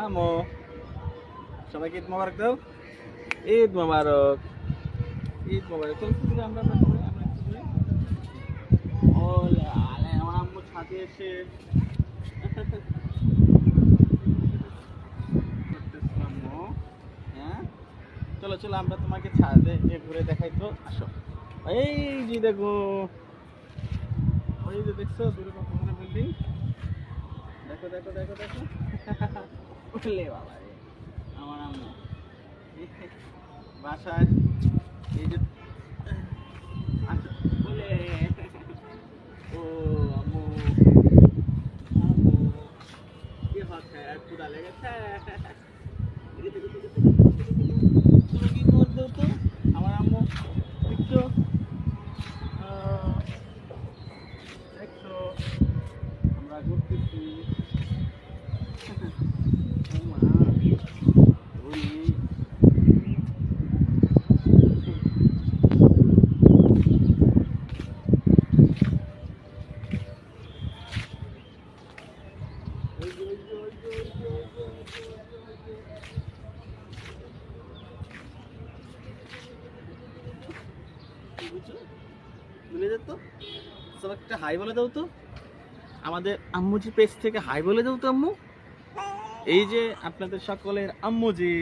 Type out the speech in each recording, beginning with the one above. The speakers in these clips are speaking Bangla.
আমো সবাইকে ঈদ মোবারক দাও। ঈদ মোবারক, ঈদ মোবারক। চলছে আমরা আমার আম্মু ছাদে এসে আম্মু, হ্যাঁ চলো চলো আমরা তোমাকে ছাদে ঘুরে দেখাই তো, আসো। এই যে দেখো, ওই যে দেখছো দূরে কত বিল্ডিং, দেখো দেখো দেখো দেখো। বলে বাবা রে, আমার আম্মু বাসায় এই যে বলে ও আম্মু, আম্মু কি হচ্ছে, ক্ষুধা লেগেছে? তুমি কি করছো তো আমার আম্মু, দেখছো দেখছো আমরা ঘুরতেছি। ভুলে যেত, সবাই একটা হাই বলে দাও তো, আমাদের আম্মুজি পেজ থেকে হাই বলে দাও তো আম্মু। এই যে আপনাদের সকলের আম্মুজি।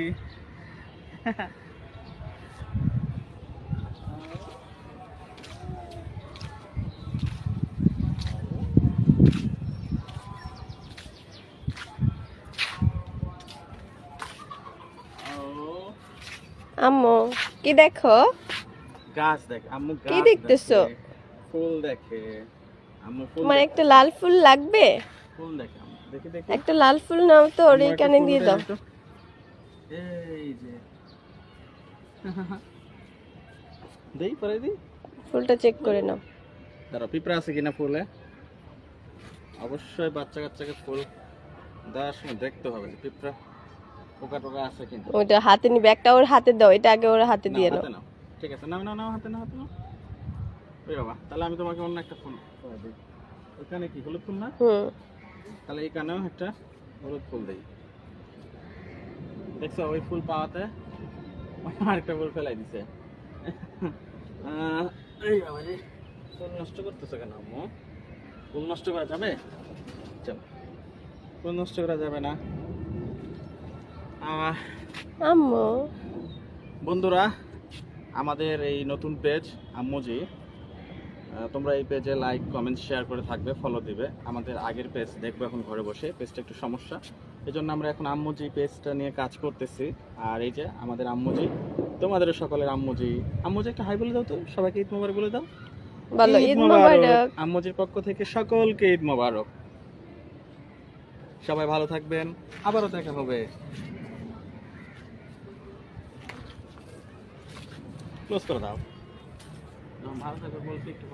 আম্মু কি দেখো? গাছ দেখ আম্মু, কি গাছ দেখতেছো? দেখে, ফুল দেখে আম্মু, ফুল তোমার দেখে, একটা লাল ফুল লাগবে? ফুল দেখে আম্মু, দেখে দেখে একটা লাল ফুল নাও তো, ওর আম্মু একটা কানে ফুল দিয়ে দাও। দেয় তো। এই যে দেই পরে দিই, ফুলটা চেক করে নাও। দাঁড়াও পিঁপড়া আছে কিনা ফুলে, অবশ্যই বাচ্চা কাচ্চাকে ফুল দেওয়ার সময় দেখতে হবে পিঁপড়া পোকা টোকা আছে কিনা। ওইটা হাতে নিবে, একটা ওর হাতে দাও, এটা আগে ওর হাতে নাও, দিয়ে নাও। হাতে নাও, ঠিক আছে, নাও নাও নাও, হাতে নাও, হাতে নাও। ওই বাবা, তাহলে আমি তোমাকে অন্য একটা ফুল দিই। ওইখানে কি হলুদ ফুল না? তাহলে এই কানেও একটা হলুদ ফুল দিই। দেখছো ওই ফুল পাওয়াতে আরেকটা ফুল ফেলাই দিছে। এই বাবা রে, ফুল নষ্ট করতেছো কেন আম্মু? ফুল নষ্ট করা যাবে? চলো, ফুল নষ্ট করা যাবে না। আম্মু বন্ধুরা, আমাদের এই নতুন পেজ আম্মুজি, তোমরা এই পেজে লাইক কমেন্ট শেয়ার করে থাকবে, ফলো দিবে। আমাদের আগের পেজ দেখবো এখন ঘরে বসে, পেজটা একটু সমস্যা, এই জন্য আমরা এখন আম্মুজি পেজটা নিয়ে কাজ করতেছি। আর এই যে আমাদের আম্মুজি, তোমাদেরও সকলের আম্মুজি। আম্মুজি একটা হাই বলে দাও তো, সবাইকে ঈদ মোবারক বলে দাও। বলো ঈদ মোবারক। আম্মুজির পক্ষ থেকে সকলকে ঈদ মোবারক। সবাই ভালো থাকবেন, আবারও দেখা হবে। ক্লোজ করে দাও। ভালো থাকবে বলতে একটু